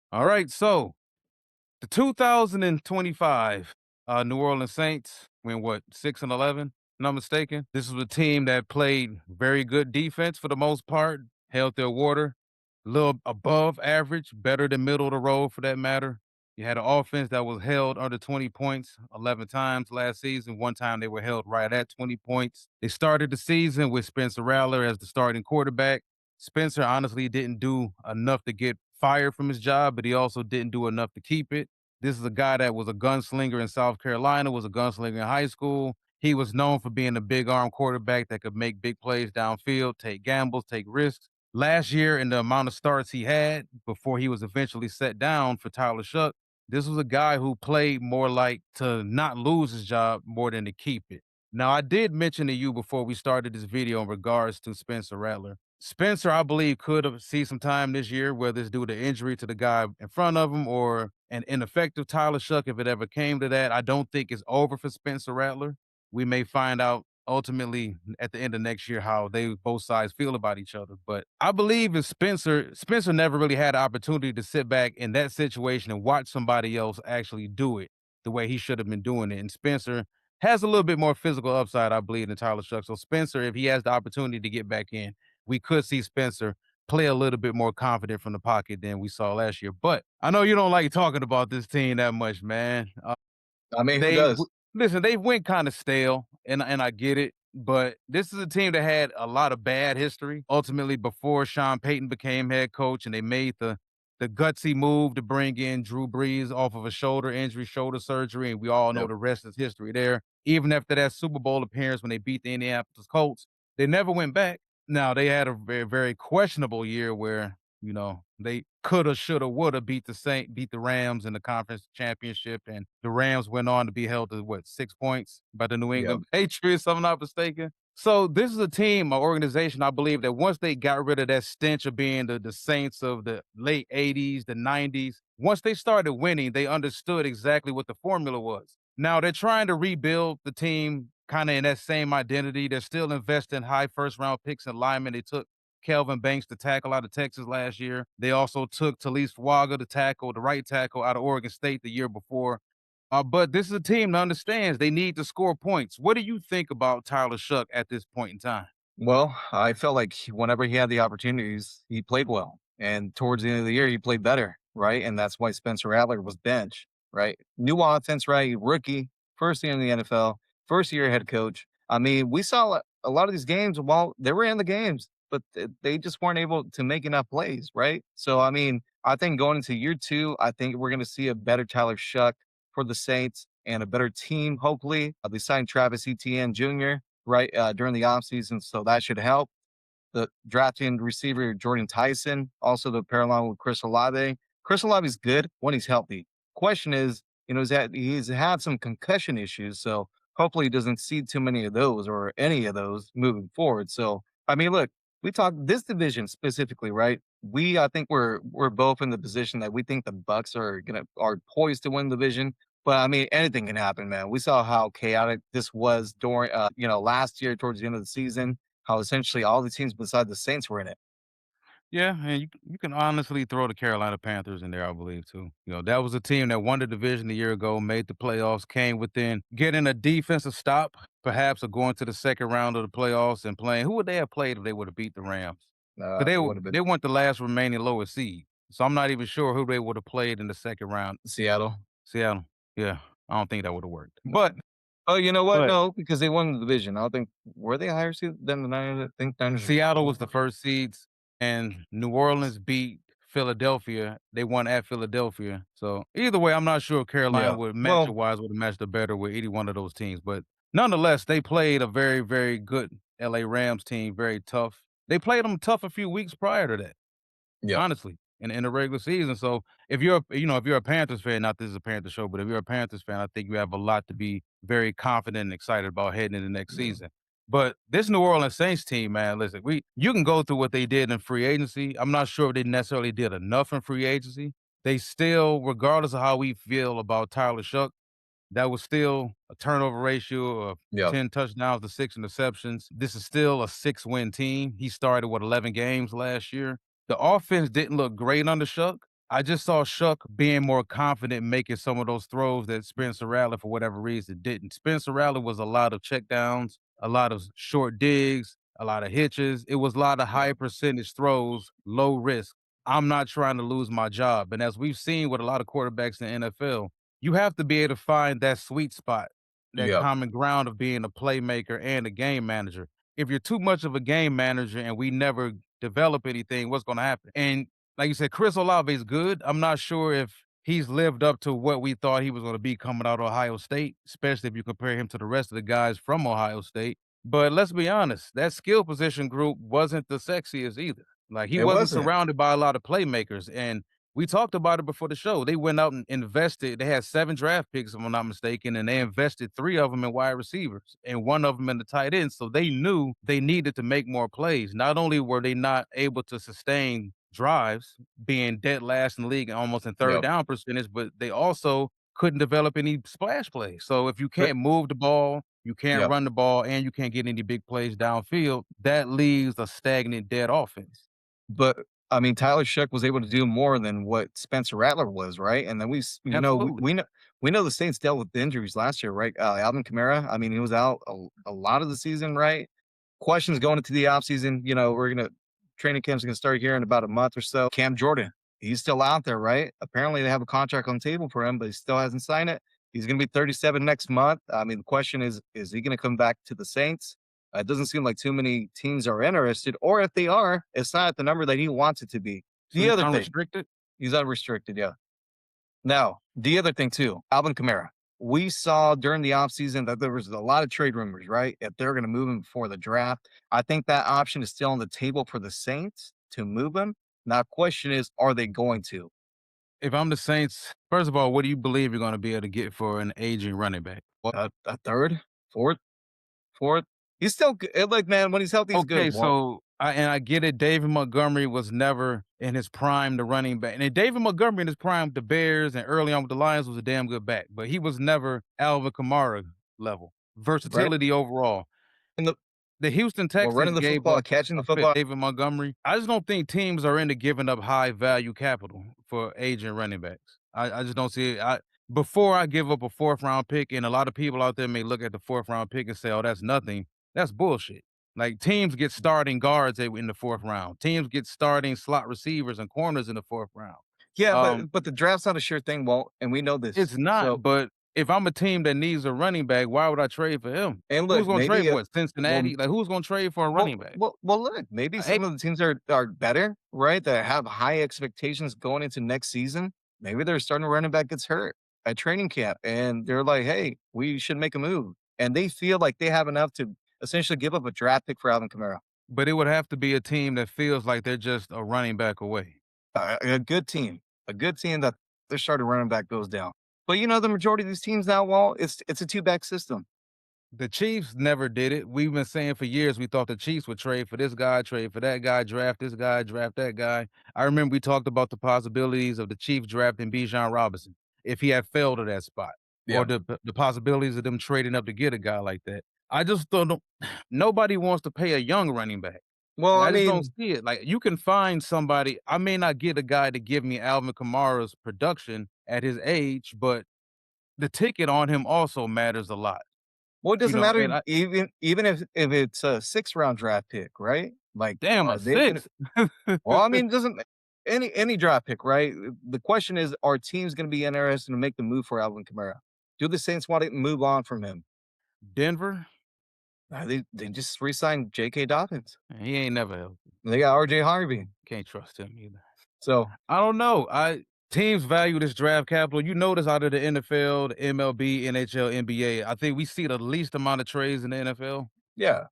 All right, so the 2025 New Orleans Saints went what 6-11? Not mistaken. This was a team that played very good defense for the most part, held their water, a little above average, better than middle of the road for that matter. You had an offense that was held under 20 points 11 times last season. One time they were held right at 20 points. They started the season with Spencer Rattler as the starting quarterback. Spencer honestly didn't do enough to get fired from his job, but he also didn't do enough to keep it. This is a guy that was a gunslinger in South Carolina, was a gunslinger in high school. He was known for being a big arm quarterback that could make big plays downfield, take gambles, take risks. Last year, in the amount of starts he had before he was eventually set down for Tyler Shough, this was a guy who played more like to not lose his job more than to keep it. Now, I did mention to you before we started this video in regards to Spencer Rattler. Spencer, I believe, could have seen some time this year, whether it's due to injury to the guy in front of him or an ineffective Tyler Shough, if it ever came to that. I don't think it's over for Spencer Rattler. We may find out ultimately at the end of next year how they both sides feel about each other. But I believe if Spencer never really had the opportunity to sit back in that situation and watch somebody else actually do it the way he should have been doing it. And Spencer has a little bit more physical upside, I believe, than Tyler Shough. So Spencer, if he has the opportunity to get back in, we could see Spencer play a little bit more confident from the pocket than we saw last year. But I know you don't like talking about this team that much, man. I mean, who They does? w listen, they went kinda stale, and I get it, but this is a team that had a lot of bad history. Ultimately, before Sean Payton became head coach and they made the gutsy move to bring in Drew Brees off of a shoulder injury, shoulder surgery, and we all know Yep. the rest is history there. Even after that Super Bowl appearance when they beat the Indianapolis Colts, they never went back. Now, they had a very, very questionable year where, they coulda, shoulda, woulda beat the Rams in the conference championship, and the Rams went on to be held to what, 6 points by the New Yep. England Patriots, if I'm not mistaken. So this is a team, an organization, I believe that once they got rid of that stench of being the Saints of the late '80s, the '90s, once they started winning, they understood exactly what the formula was. Now they're trying to rebuild the team kind of in that same identity. They're still investing high first round picks and linemen. They took Kelvin Banks, the tackle out of Texas last year. They also took Talise Fuaga, the right tackle out of Oregon State the year before. But this is a team that understands they need to score points. What do you think about Tyler Shough at this point in time? Well, I felt like whenever he had the opportunities, he played well. And towards the end of the year, he played better, right? And that's why Spencer Rattler was benched, right? New offense, right? Rookie, first year in the NFL, first year head coach. I mean, we saw a lot of these games while they were in the games, but they just weren't able to make enough plays, right? So, I mean, I think going into year two, I think we're going to see a better Tyler Shough for the Saints and a better team, hopefully. They signed Travis Etienne Jr., right, during the offseason, so that should help. The drafting receiver Jordan Tyson, also the pair along with Chris Olave. Chris Olave is good when he's healthy. Question is, is that he's had some concussion issues, so hopefully he doesn't see too many of those or any of those moving forward. So, I mean, look, we talk this division specifically, right? I think we're both in the position that we think the Bucks are poised to win the division. But I mean, anything can happen, man. We saw how chaotic this was during, last year towards the end of the season. How essentially all the teams beside the Saints were in it. Yeah, and you can honestly throw the Carolina Panthers in there, I believe, too. That was a team that won the division a year ago, made the playoffs, came within getting a defensive stop, perhaps, or going to the second round of the playoffs and playing. Who would they have played if they would have beat the Rams? Because It would have they been weren't the last remaining lowest seed. So I'm not even sure who they would have played in the second round. Seattle. Seattle. Yeah, I don't think that would have worked. No. Oh, you know what? But No, because they won the division. I don't think were they higher seed than the Niners? I think Niners are Seattle was the four. first seeds, and New Orleans beat Philadelphia. They won at Philadelphia. So either way, I'm not sure if Carolina Yeah. would Well, matchup-wise would have matched up better with either one of those teams. But nonetheless, they played a very, very good LA Rams team, very tough. They played them tough a few weeks prior to that, yeah. honestly, in the regular season. So if you're a Panthers fan, not this is a Panthers show, but if you're a Panthers fan, I think you have a lot to be very confident and excited about heading into next Yeah. season. But this New Orleans Saints team, man, listen, you can go through what they did in free agency. I'm not sure if they necessarily did enough in free agency. They still, regardless of how we feel about Tyler Shough, that was still a turnover ratio of Yeah. 10 touchdowns to 6 interceptions. This is still a 6-win team. He started with 11 games last year. The offense didn't look great under Shough, I just saw Shough being more confident making some of those throws that Spencer Rattler, for whatever reason, didn't. Spencer Rattler was a lot of checkdowns, a lot of short digs, a lot of hitches. It was a lot of Yeah. high percentage throws, low risk. I'm not trying to lose my job. And as we've seen with a lot of quarterbacks in the NFL, you have to be able to find that sweet spot, that Yep. common ground of being a playmaker and a game manager. If you're too much of a game manager and we never develop anything, what's going to happen? And like you said, Chris Olave is good. I'm not sure if he's lived up to what we thought he was going to be coming out of Ohio State, especially if you compare him to the rest of the guys from Ohio State. But let's be honest, that skill position group wasn't the sexiest either. Like he It wasn't wasn't. surrounded by a lot of playmakers. And we talked about it before the show. They went out and invested. They had 7 draft picks, if I'm not mistaken, and they invested 3 of them in wide receivers and 1 of them in the tight end. So they knew they needed to make more plays. Not only were they not able to sustain drives, being dead last in the league and almost in third Yep. down percentage, but they also couldn't develop any splash plays. So if you But can't move the ball, you can't yep. run the ball, and you can't get any big plays downfield, that leaves a stagnant, dead offense. But I mean, Tyler Shough was able to do more than what Spencer Rattler was, right? And then Absolutely. we know the Saints dealt with injuries last year, right? Alvin Kamara, I mean, he was out a lot of the season, right? Questions going into the offseason, we're gonna training camp's gonna start here in about a month or so. Cam Jordan, he's still out there, right? Apparently, they have a contract on the table for him, but he still hasn't signed it. He's gonna be 37 next month. I mean, the question is he gonna come back to the Saints? It doesn't seem like too many teams are interested, or if they are, it's not at the number that he wants it to be. So The he's other thing, unrestricted. he's unrestricted, yeah. Now, the other thing too, Alvin Kamara. We saw during the offseason that there was a lot of trade rumors, right? If they're going to move him before the draft, I think that option is still on the table for the Saints to move him. Now, question is, are they going to? If I'm the Saints, first of all, what do you believe you're gonna be able to get for an aging running back? What a third, fourth, fourth? He's still good. Like man, when he's healthy, he's good. Okay, Well, so I get it. David Montgomery was never in his prime, the running back. And David Montgomery in his prime, the Bears and early on with the Lions was a damn good back, but he was never Alvin Kamara level right versatility overall. in the The Houston well, Texans running the gave football, up catching a the 5th, football. David Montgomery. I just don't think teams are into giving up high value capital for aging running backs. I just don't see it. Before I give up a 4th round pick, and a lot of people out there may look at the 4th round pick and say, "Oh, that's nothing." That's bullshit. Like teams get starting guards in the 4th round. Teams get starting slot receivers and corners in the 4th round. Yeah, Um, but the draft's not a sure thing, Walt, and we know this. it's not, So, but if I'm a team that needs a running back, why would I trade for him? and Who's look, gonna trade maybe for what? well, Cincinnati? Like who's gonna trade for a running back? look, maybe some of the teams are better, right? That have high expectations going into next season. Maybe their starting running back gets hurt at training camp, and they're like, "Hey, we should make a move," and they feel like they have enough to essentially give up a draft pick for Alvin Kamara. But it would have to be a team that feels like they're just a running back away. A good team that their starting running back goes down. But the majority of these teams now, Walt, it's a two back system. The Chiefs never did it. We've been saying for years we thought the Chiefs would trade for this guy, trade for that guy, draft this guy, draft that guy. I remember we talked about the possibilities of the Chiefs drafting Bijan Robinson if he had failed at that spot, or Yeah. the possibilities of them trading up to get a guy like that. I just don't. Nobody wants to pay a young running back. Well, Like, I I just don't mean, see it. Like you can find somebody. I may not get a guy to give me Alvin Kamara's production at his age, but the ticket on him also matters a lot. well, it You doesn't know, matter and I even if it's a 6th round draft pick, right? Like, damn a are they gonna 6. well, I mean, it doesn't any draft pick, right? The question is, are teams gonna be interested to make the move for Alvin Kamara? Do the Saints want to move on from him? Denver, They just re-signed J.K. Dobbins. he ain't never healthy. They got R.J. Harvey. Can't trust him either. So, I don't know. I Teams value this draft capital. You notice out of the NFL, the MLB, NHL, NBA, I think we see the least amount of trades in the NFL. yeah.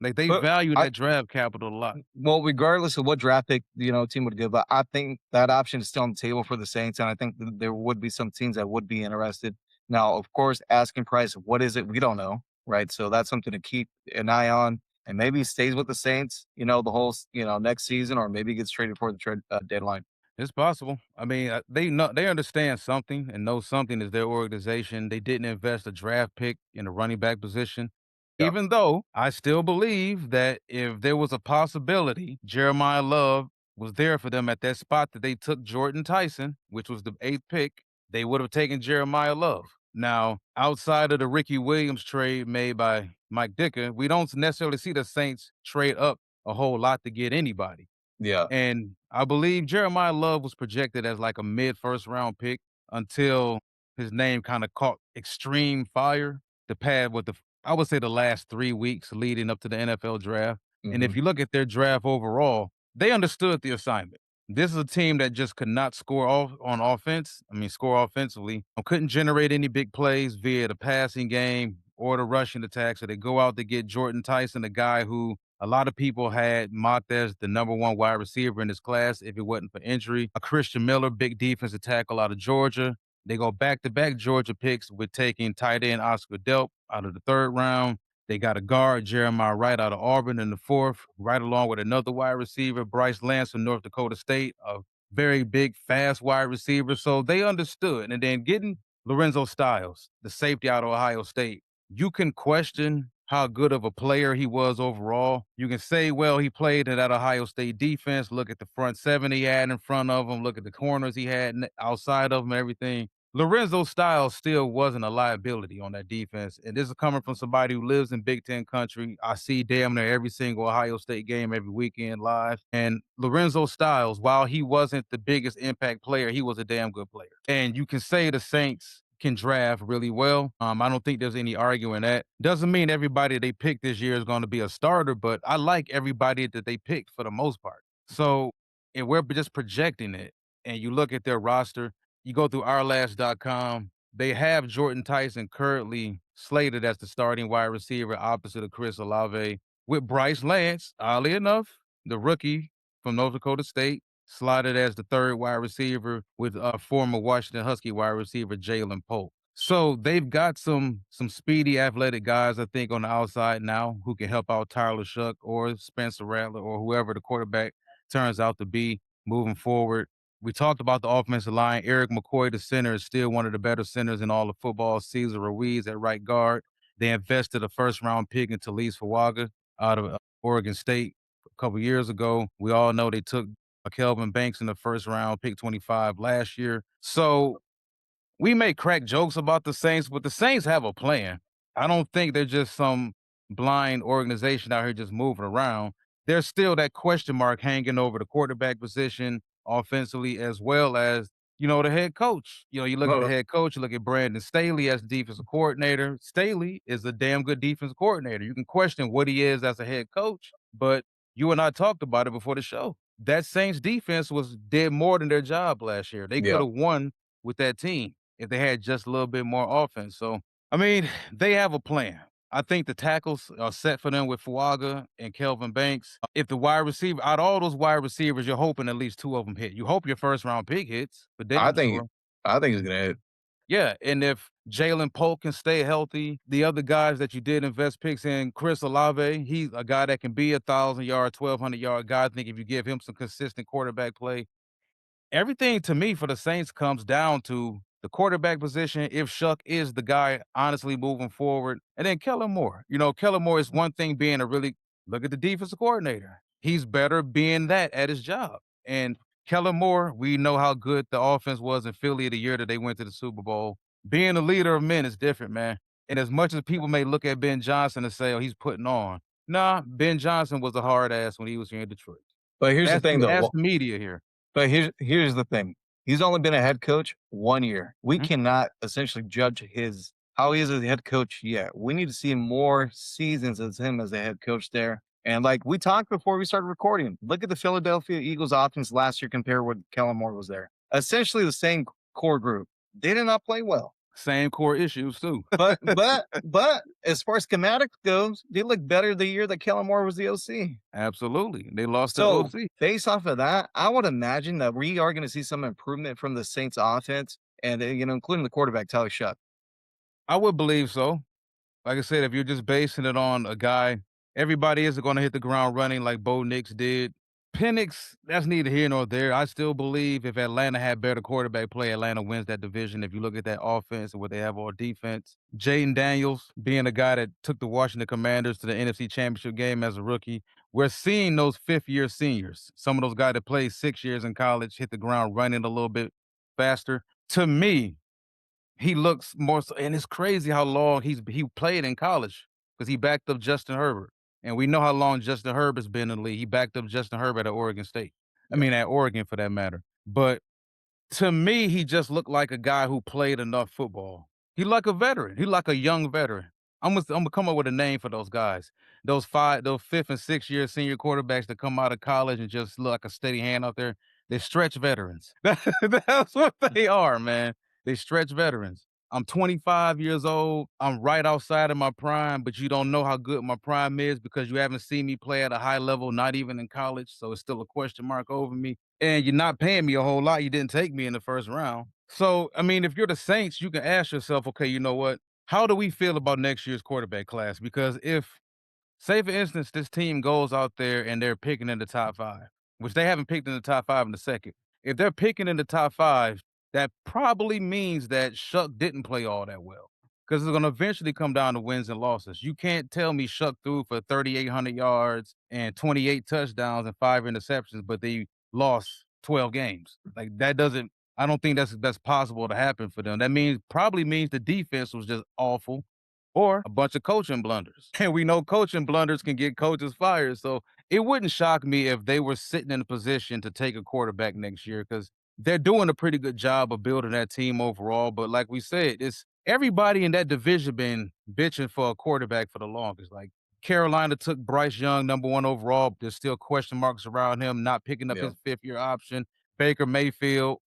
Like they But value I that draft capital a lot. well, regardless of what draft pick, team would give, I think that option is still on the table for the Saints, and I think there would be some teams that would be interested. Now, of course, asking price, what is it? We don't know, right? So that's something to keep an eye on, and maybe he stays with the Saints, the whole, next season, or maybe he gets traded for the trade deadline. It's possible. I mean, they understand something and know something is their organization. They didn't invest a draft pick in a running back position. Yep. Even though I still believe that if there was a possibility, Jeremiah Love was there for them at that spot that they took Jordan Tyson, which was the 8th pick, they would have taken Jeremiah Love. Now, outside of the Ricky Williams trade made by Mike Dicker, we don't necessarily see the Saints trade up a whole lot to get anybody. Yeah. And I believe Jeremiah Love was projected as like a mid first round pick until his name kind of caught extreme fire the past with the I would say the last 3 weeks leading up to the NFL draft. And Hmm. if you look at their draft overall, they understood the assignment. This is a team that just could not score off on offense. I mean, score offensively. Couldn't generate any big plays via the passing game or the rushing attack. So they go out to get Jordan Tyson, a guy who a lot of people had mocked as the number one wide receiver in this class if it wasn't for injury. A Christian Miller, big defensive tackle out of Georgia. They go back to back Georgia picks with taking tight end Oscar Delp out of the 3rd round. They got a guard, Jeremiah Wright out of Auburn in the 4th, right along with another wide receiver, Bryce Lance from North Dakota State, a very big, fast wide receiver. So they understood. And then getting Lorenzo Styles, the safety out of Ohio State, you can question how good of a player he was overall. You can say, well, he played in that Ohio State defense. Look at the front seven he had in front of him. Look at the corners he had outside of him, everything. Lorenzo Styles still wasn't a liability on that defense. And this is coming from somebody who lives in Big Ten country. I see damn near every single Ohio State game every weekend live. And Lorenzo Styles, while he wasn't the biggest impact player, he was a damn good player. And you can say the Saints can draft really well. I don't think there's any arguing that. Doesn't mean everybody they pick this year is going to be a starter, but I like everybody that they picked for the most part. So, and we're just projecting it, and you look at their roster, you go through ourlast.com, they have Jordan Tyson currently slated as the starting wide receiver opposite of Chris Olave, with Bryce Lance, oddly enough, the rookie from North Dakota State, slotted as the 3rd wide receiver with former Washington Husky wide receiver Jalen Polk. So they've got some speedy athletic guys, I think, on the outside now who can help out Tyler Shough or Spencer Rattler or whoever the quarterback turns out to be moving forward. We talked about the offensive line. Eric McCoy, the center, is still one of the better centers in all of football. Cesar Ruiz at right guard. They invested a 1st-round pick in Talise Fuaga out of Oregon State a couple years ago. We all know they took Kelvin Banks in the 1st round, pick 25 last year. So we may crack jokes about the Saints, but the Saints have a plan. I don't think they're just some blind organization out here just moving around. There's still that question mark hanging over the quarterback position offensively, as well as, the head coach. You look at the Well, head coach, you look at Brandon Staley as the defensive coordinator. Staley is a damn good defensive coordinator. You can question what he is as a head coach, but you and I talked about it before the show. That Saints defense did more than their job last year. They could yeah. have won with that team if they had just a little bit more offense. So, I mean, they have a plan. I think the tackles are set for them with Fuaga and Kelvin Banks. If the wide receiver, out of all those wide receivers, you're hoping at least 2 of them hit. You hope your 1st-round pick hits, for I damn think sure. I think he's gonna hit. Yeah, and if Jalen Polk can stay healthy, the other guys that you did invest picks in, Chris Olave, he's a guy that can be 1,000-yard, 1,200-yard guy. I think if you give him some consistent quarterback play, everything to me for the Saints comes down to the quarterback position, if Shough is the guy honestly moving forward, and then Kellen Moore. Kellen Moore is one thing being a really look at the defensive coordinator. He's better being that at his job. And Kellen Moore, we know how good the offense was in Philly the year that they went to the Super Bowl. Being a leader of men is different, man. And as much as people may look at Ben Johnson and say, oh, he's putting on, nah, Ben Johnson was a hard ass when he was here in Detroit. But here's the Ask, thing, ask though. the media here. But here's the thing. He's only been a head coach 1 year. We Mhm. cannot essentially judge his how he is as a head coach yet. We need to see more seasons as him as a head coach there. And like we talked before we started recording, look at the Philadelphia Eagles offense last year compared with Kellen Moore was there. Essentially the same core group. They did not play well. Same core issues too. But as far as schematics goes, they look better the year that Kellen Moore was the OC. Absolutely. They lost the So, OC. based off of that, I would imagine that we are gonna see some improvement from the Saints offense and, including the quarterback, Tyler Shough. I would believe so. Like I said, if you're just basing it on a guy, everybody isn't gonna hit the ground running like Bo Nix did. Penix, that's neither here nor there. I still believe if Atlanta had better quarterback play, Atlanta wins that division. If you look at that offense and what they have on defense, Jaden Daniels being a guy that took the Washington Commanders to the NFC Championship game as a rookie, we're seeing those fifth-year seniors, some of those guys that played 6 years in college, hit the ground running a little bit faster. To me, he looks more so, and it's crazy how long he played in college because he backed up Justin Herbert, and we know how long Justin Herbert's been in the league. He backed up Justin Herbert at Oregon State. I Yep. mean, at Oregon for that matter. But to me, he just looked like a guy who played enough football. He like a veteran. He like a young veteran. I'm gonna come up with a name for those guys. Those fifth and sixth year senior quarterbacks that come out of college and just look like a steady hand out there. They're stretch veterans. That's what they are, man. They stretch veterans. I'm 25 years old. I'm right outside of my prime, but you don't know how good my prime is because you haven't seen me play at a high level, not even in college. So it's still a question mark over me. And you're not paying me a whole lot. You didn't take me in the first round. So, I mean, if you're the Saints, you can ask yourself, okay, you know what? How do we feel about next year's quarterback class? Because if, say, for instance, this team goes out there and they're picking in the top 5, which they haven't picked in the top 5 in a second. If they're picking in the top 5, that probably means that Shough didn't play all that well, because it's gonna eventually come down to wins and losses. You can't tell me Shough threw for 3,800 yards and 28 touchdowns and 5 interceptions, but they lost 12 games. Like, that doesn't I don't think that's possible to happen for them. That probably means the defense was just awful or a bunch of coaching blunders. And we know coaching blunders can get coaches fired. So it wouldn't shock me if they were sitting in a position to take a quarterback next year because they're doing a pretty good job of building that team overall. But like we said, it's everybody in that division been bitching for a quarterback for the longest. Like Carolina took Bryce Young number 1 overall. There's still question marks around him not picking up Yeah. his fifth-year option. Baker Mayfield,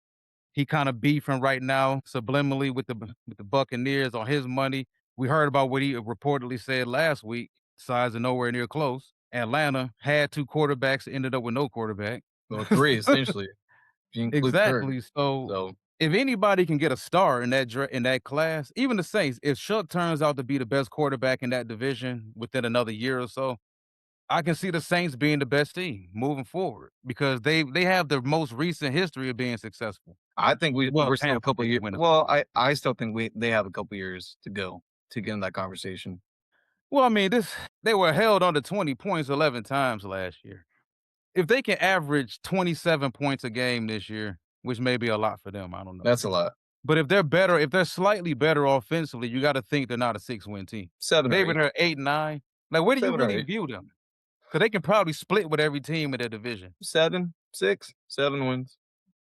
he kinda beefing right now subliminally with the Buccaneers on his money. We heard about what he reportedly said last week, sides are nowhere near close. Atlanta had 2 quarterbacks, ended up with no quarterback. Well, 3 essentially, if you include 3rd. Exactly, so So, if anybody can get a star in that class, even the Saints, if Shough turns out to be the best quarterback in that division within another year or so, I can see the Saints being the best team moving forward because they have the most recent history of being successful. I think Well, we're still a Tampa couple didn't years. win a Super Well, Bowl. I still think they have a couple years to go to get in that conversation. Well, I mean, this they were held under 20 points 11 times last year. If they can average 27 points a game this year, which may be a lot for them, I don't know. That's a lot. But if they're slightly better offensively, you gotta think they're not a 6-win team. 7 or Maybe 8. they're 8 and 9. Like, where do you 7 or really 8. view them? Because they can probably split with every team in their division. 7, 6, 7 wins.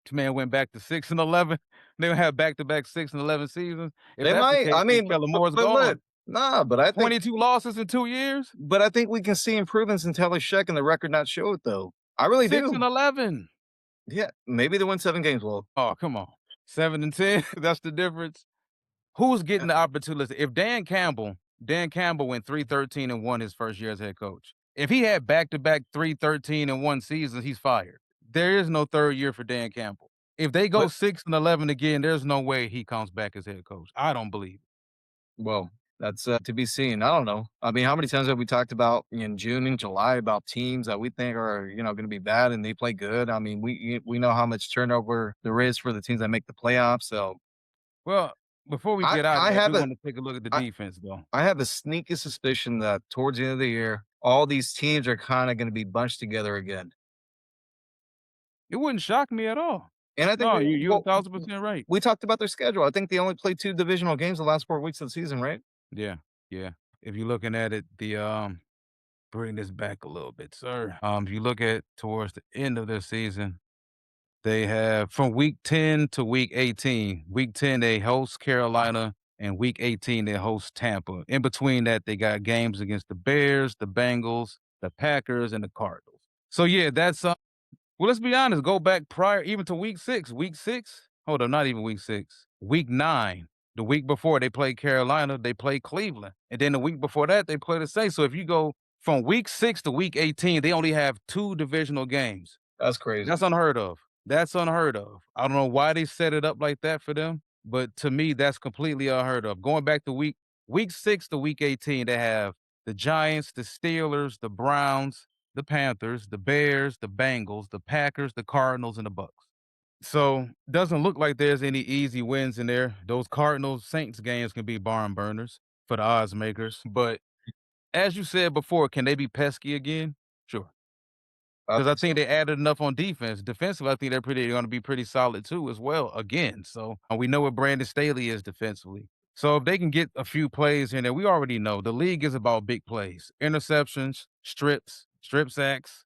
This man went back to 6 and 11. They'll have back-to-back 6 and 11 seasons. If They that's the might. case, I then mean, Kellen Moore's but look, gone. nah, but I think 22 losses in 2 years? we can see improvements in Taylor Sheck and the record not show it though. I really 6 and do. 11. Yeah, maybe they win 7 games. Well, Oh, come on. 7 and 10, that's the difference. Who's yeah, getting the opportunity? If Dan Campbell went 3-13 and won his first year as head coach. If he had back-to-back 3-13 and 1 seasons, he's fired. There is no 3rd year for Dan Campbell. If they go but 6 and 11 again, there's no way he comes back as head coach. I don't believe it. well, that's to be seen. I don't know. I mean, how many times have we talked about in June and July about teams that we think are going to be bad and they play good? I mean, we know how much turnover there is for the teams that make the playoffs. So Well, before we I get out of I there, I have do a wanna take a look at the I defense, though. I have a sneaky suspicion that towards the end of the year, all these teams are kind of going to be bunched together again. It wouldn't shock me at all. And I think No, you're well, 1,000% right. we talked about their schedule. I think they only played 2 divisional games the last 4 weeks of the season, right? Yeah, yeah. If you're looking at it, bring this back a little bit, sir. If you look at towards the end of their season, they have from week 10 to week 18. Week 10, they host Carolina, and week 18, they host Tampa. In between that, they got games against the Bears, the Bengals, the Packers, and the Cardinals. So yeah, that's well, let's be honest, go back prior even to week 6. Week 6? Hold on, not even week 6. Week 9. The week before they played Carolina, they played Cleveland. And then the week before that, they played the Saints. So if you go from week 6 to week 18, they only have 2 divisional games. That's crazy. That's unheard of. That's unheard of. I don't know why they set it up like that for them, but to me, that's completely unheard of. Going back to week 6 to week 18, they have the Giants, the Steelers, the Browns, the Panthers, the Bears, the Bengals, the Packers, the Cardinals, and the Bucks. So doesn't look like there's any easy wins in there. Those Cardinals Saints games can be barn burners for the odds makers. But as you said before, can they be pesky again? Sure. I Because I think think so. they added enough on defense. Defensive, I think they're gonna be pretty solid too as well, again. So, we know what Brandon Staley is defensively. So if they can get a few plays in there, we already know the league is about big plays, interceptions, strips, strip sacks,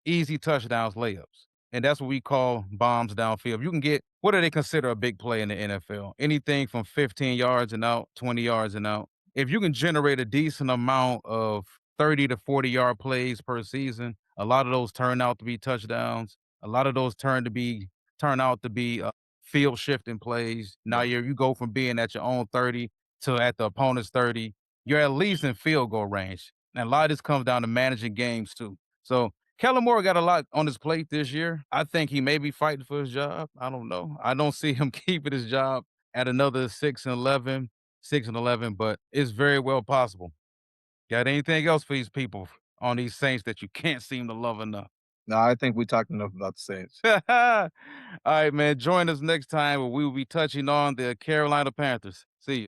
easy touchdowns, layups. And that's what we call bombs downfield. You can get what do they consider a big play in the NFL? Anything from 15 yards and out, 20 yards and out. If you can generate a decent amount of 30 to 40-yard plays per season, a lot of those turn out to be touchdowns. A lot of those turn out to be field shifting plays. Now Yeah. you go from being at your own 30 to at the opponent's 30. You're at least in field goal range. And a lot of this comes down to managing games too. So Kellen Moore got a lot on his plate this year. I think he may be fighting for his job. I don't know. I don't see him keeping his job at another 6-11, but it's very well possible. Got anything else for these people on these Saints that you can't seem to love enough? No, I think we talked enough about the Saints. All right, man. Join us next time where we will be touching on the Carolina Panthers. See you.